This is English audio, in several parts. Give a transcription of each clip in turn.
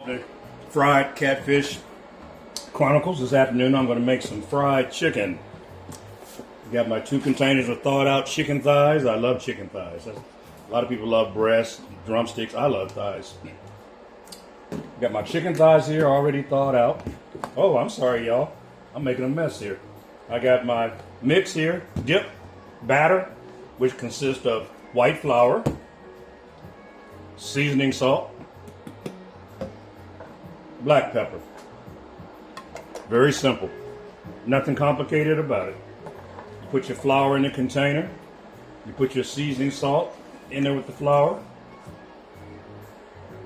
the fried catfish chronicles. This afternoon I'm going to make some fried chicken. Got my 2 containers of thawed out chicken thighs. I love chicken thighs. A lot of people love breasts, drumsticks. I love thighs. Got my chicken thighs here already thawed out. Oh, I'm sorry, y'all. I'm making a mess here. I got my mix here, dip, batter, which consists of white flour, seasoning salt, black pepper. Very simple. Nothing complicated about it. You put your flour in the container. You put your seasoning salt in there with the flour.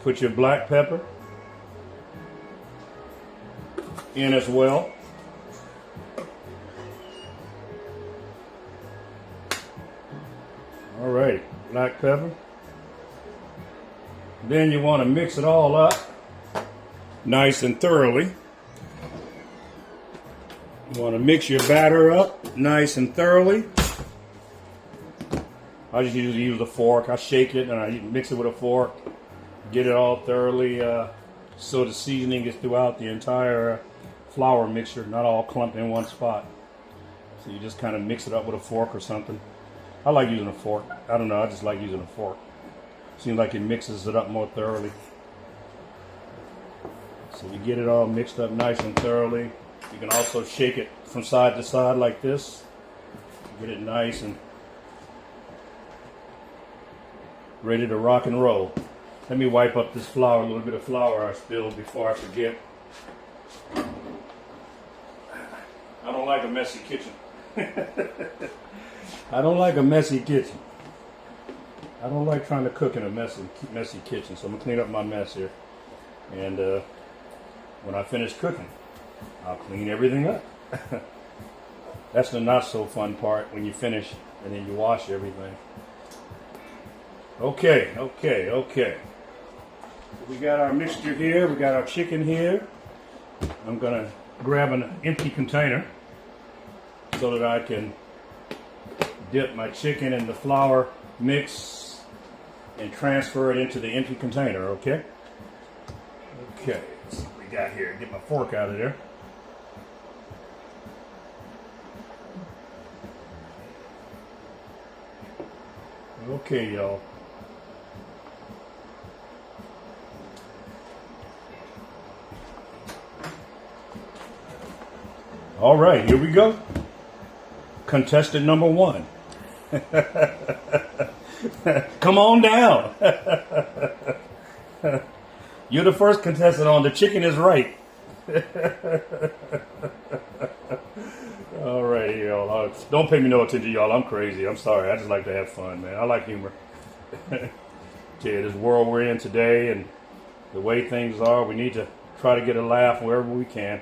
Put your black pepper in as well. All right, black pepper. Then you want to mix it all up nice and thoroughly. You want to mix your batter up nice and thoroughly. I just usually use a fork. I shake it and I mix it with a fork. Get it all thoroughly so the seasoning is throughout the entire flour mixture, not all clumped in one spot. So you just kind of mix it up with a fork or something. I like using a fork. I don't know, I just like using a fork. Seems like it mixes it up more thoroughly. So you get it all mixed up nice and thoroughly. You can also shake it from side to side like this. Get it nice and ready to rock and roll. Let me wipe up this flour, a little bit of flour I spilled before I forget. I don't like a messy kitchen. I don't like a messy kitchen. I don't like trying to cook in a messy kitchen, so I'm going to clean up my mess here. And when I finish cooking, I'll clean everything up. That's the not so fun part, when you finish and then you wash everything. Okay. We got our mixture here. We got our chicken here. I'm going to grab an empty container so that I can dip my chicken in the flour mix and transfer it into the empty container, okay? Okay, let's see what we got here. Get my fork out of there. Okay, y'all. All right, here we go. Contestant number 1. Come on down. You're the first contestant on The Chicken is Right. All right, y'all. Don't pay me no attention, y'all. I'm crazy. I'm sorry. I just like to have fun, man. I like humor. Tell you, this world we're in today and the way things are, we need to try to get a laugh wherever we can.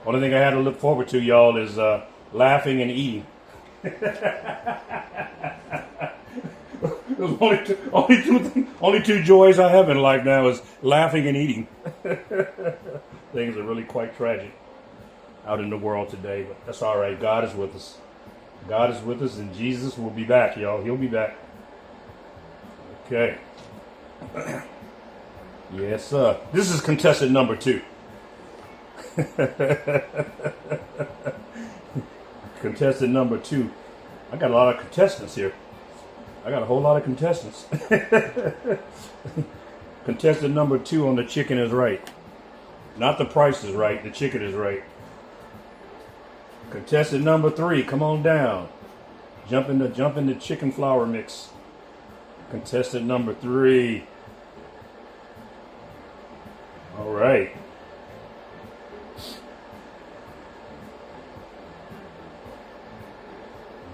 Only thing I had to look forward to, y'all, is laughing and eating. There's only two joys I have in life now is laughing and eating. Things are really quite tragic out in the world today, but that's all right. God is with us. God is with us, and Jesus will be back, y'all. He'll be back. Okay. Yes, sir. This is contestant number 2. Contestant number 2. I got a lot of contestants here. I got a whole lot of contestants. Contestant number 2 on The Chicken is Right. Not The Price is Right. The Chicken is Right. Contestant number 3, come on down. Jump in the chicken flour mix. Contestant number 3. All right.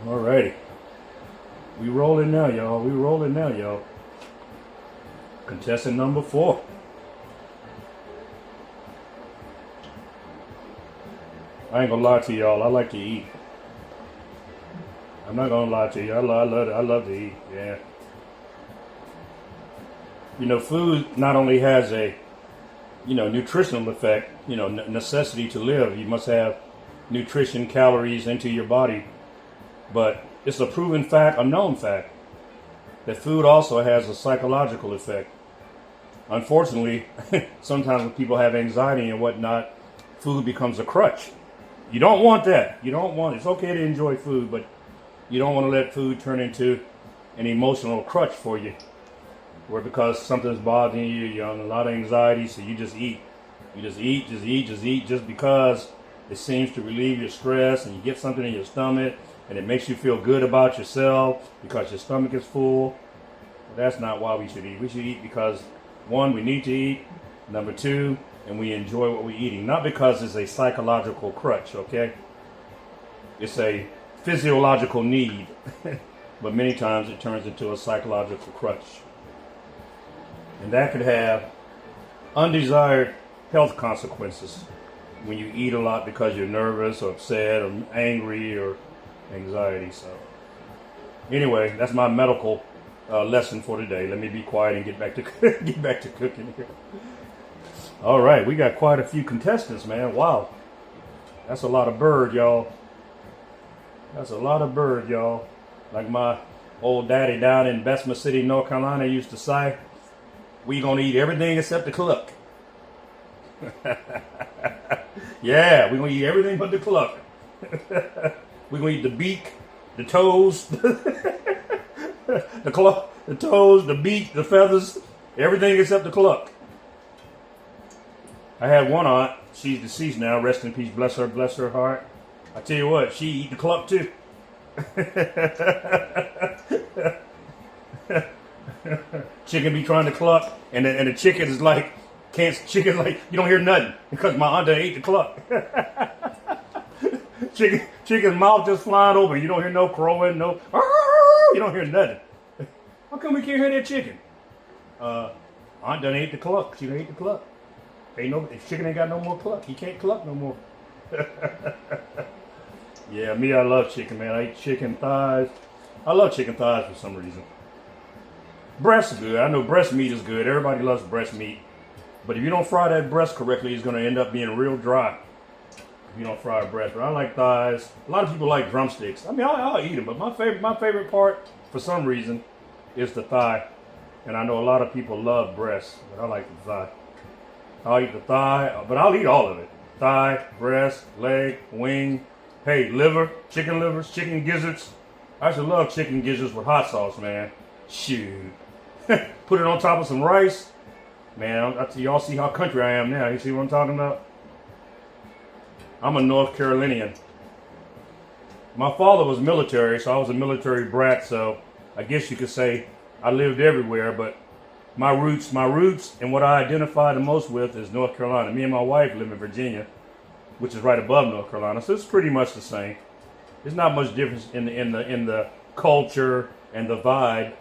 All righty. We rolling now, y'all. We rolling now, y'all. Contestant number 4. I ain't gonna lie to y'all. I like to eat. I'm not gonna lie to you. I love to eat. Yeah. You know, food not only has a, nutritional effect. Necessity to live. You must have nutrition, calories into your body. But it's a proven fact, a known fact, that food also has a psychological effect. unfortunately, sometimes when people have anxiety and whatnot, food becomes a crutch. You don't want that. You don't want. It's okay to enjoy food, but you don't want to let food turn into an emotional crutch for you, where because something's bothering you, you're on a lot of anxiety, so you just eat. You just eat, just because it seems to relieve your stress, and you get something in your stomach, and it makes you feel good about yourself because your stomach is full. But that's not why we should eat. We should eat because, one, we need to eat. Number two, and we enjoy what we're eating. Not because it's a psychological crutch, okay? It's a physiological need. But many times it turns into a psychological crutch. And that could have undesired health consequences when you eat a lot because you're nervous or upset or angry or anxiety. So anyway, that's my medical lesson for today. Let me be quiet and get back to cooking here. All right, we got quite a few contestants, man. Wow, that's a lot of bird, y'all. That's a lot of bird, y'all. Like my old daddy down in Bessemer City, North Carolina, used to say, "We gonna eat everything except the cluck." Yeah, we're gonna eat everything but the cluck. We're gonna eat the beak, the toes, the cluck, the toes, the beak, the feathers, everything except the cluck. I had one aunt, she's deceased now, rest in peace, bless her heart. I tell you what, she eat the cluck too. Chicken be trying to cluck, and the chicken is like, chicken like, you don't hear nothing because my aunt ate the cluck. Chicken's mouth just flying open. You don't hear no crowing, no, you don't hear nothing. How come we can't hear that chicken? Aunt done ate the cluck. She done ate the cluck. If chicken ain't got no more cluck, he can't cluck no more. Yeah, me, I love chicken, man. I eat chicken thighs. I love chicken thighs for some reason. Breast is good. I know breast meat is good. Everybody loves breast meat. But if you don't fry that breast correctly, it's going to end up being real dry. If you don't fry a breast. But I like thighs. A lot of people like drumsticks. I mean, I'll eat them. But my favorite part, for some reason, is the thigh. And I know a lot of people love breast, but I like the thigh. I'll eat the thigh, but I'll eat all of it. Thigh, breast, leg, wing, hey, liver, chicken livers, chicken gizzards. I used to love chicken gizzards with hot sauce, man. Shoot. Put it on top of some rice. Man, y'all see how country I am now. You see what I'm talking about? I'm a North Carolinian. My father was military, so I was a military brat, so I guess you could say I lived everywhere, but my roots and what I identify the most with is North Carolina. Me and my wife live in Virginia, which is right above North Carolina, so it's pretty much the same. There's not much difference in the culture and the vibe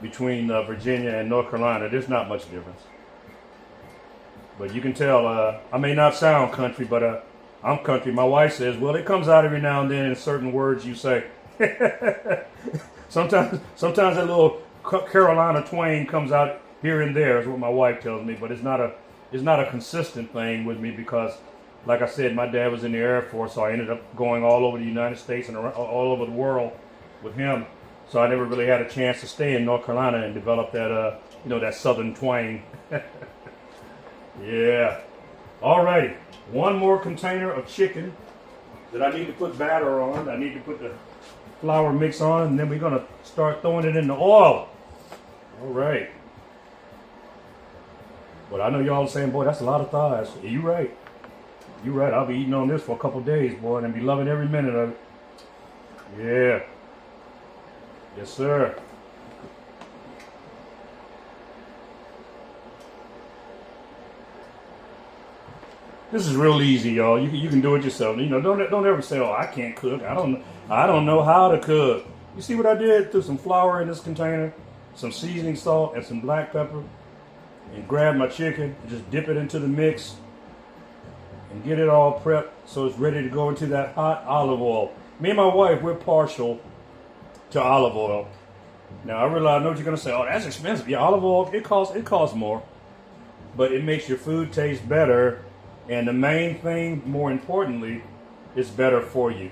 between Virginia and North Carolina. There's not much difference. But you can tell, I may not sound country, but I'm country. My wife says, well, it comes out every now and then in certain words you say. Sometimes that little Carolina twang comes out here and there is what my wife tells me, but it's not a consistent thing with me because, like I said, my dad was in the Air Force, so I ended up going all over the United States and all over the world with him. So I never really had a chance to stay in North Carolina and develop that, that southern twang. Yeah. Alrighty. One more container of chicken that I need to put batter on. I need to put the flour mix on, and then we're going to start throwing it in the oil. All right. But I know y'all are saying, boy, that's a lot of thighs. Yeah, you're right. You're right. I'll be eating on this for a couple of days, boy, and be loving every minute of it. Yeah. Yes, sir. This is real easy, y'all. You can do it yourself. Don't ever say, "Oh, I can't cook. I don't know how to cook." You see what I did? Threw some flour in this container, some seasoning salt, and some black pepper, and grab my chicken, and just dip it into the mix, and get it all prepped so it's ready to go into that hot olive oil. Me and my wife, we're partial to olive oil. Now I realize, I know what you're gonna say. Oh, that's expensive. Yeah, olive oil it costs more, but it makes your food taste better. And the main thing, more importantly, it's better for you.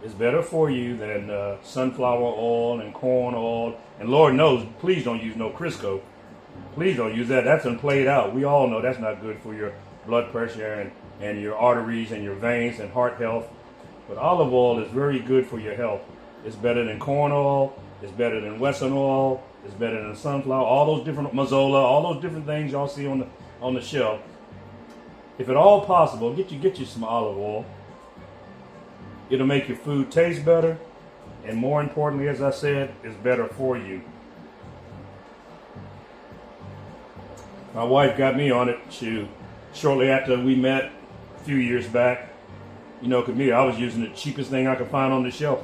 It's better for you than sunflower oil and corn oil. And Lord knows, please don't use no Crisco. Please don't use that. That's been played out. We all know that's not good for your blood pressure and your arteries and your veins and heart health. But olive oil is very good for your health. It's better than corn oil. It's better than Western oil. It's better than sunflower. All those different mazola, all those different things y'all see on the shelf. If at all possible, get you some olive oil. It'll make your food taste better, and more importantly, as I said, it's better for you. My wife got me on it. Shortly after we met a few years back, you know, 'cause me, I was using the cheapest thing I could find on the shelf.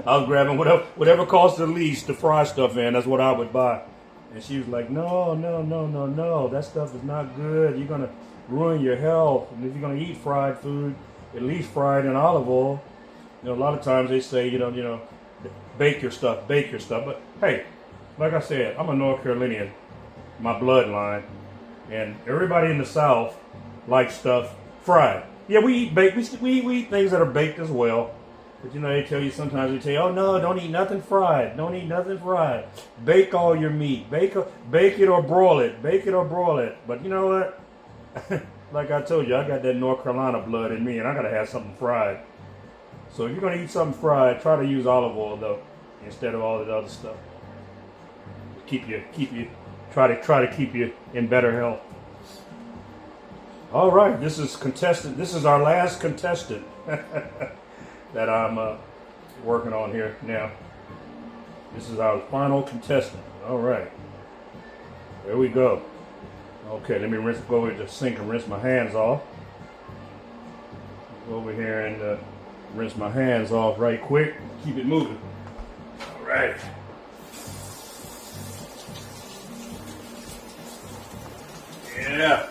I was grabbing whatever cost the least to fry stuff in. That's what I would buy. And she was like, no, that stuff is not good. You're going to ruin your health. And if you're going to eat fried food, at least fry it in olive oil. You know, a lot of times they say, you know, bake your stuff. But hey, like I said, I'm a North Carolinian, my bloodline, and everybody in the South likes stuff fried. Yeah, we eat baked. We eat things that are baked as well. But you know, they tell you sometimes, they tell you, oh no, don't eat nothing fried. Don't eat nothing fried. Bake all your meat. Bake it or broil it. Bake it or broil it. But you know what? Like I told you, I got that North Carolina blood in me, and I gotta have something fried. So if you're gonna eat something fried, try to use olive oil though, instead of all that other stuff. Try to keep you in better health. All right, this is our last contestant that I'm working on here now. This is our final contestant. All right, there we go. Okay, let me go over to the sink and rinse my hands off. Go over here and rinse my hands off right quick. Keep it moving. All right. Yeah.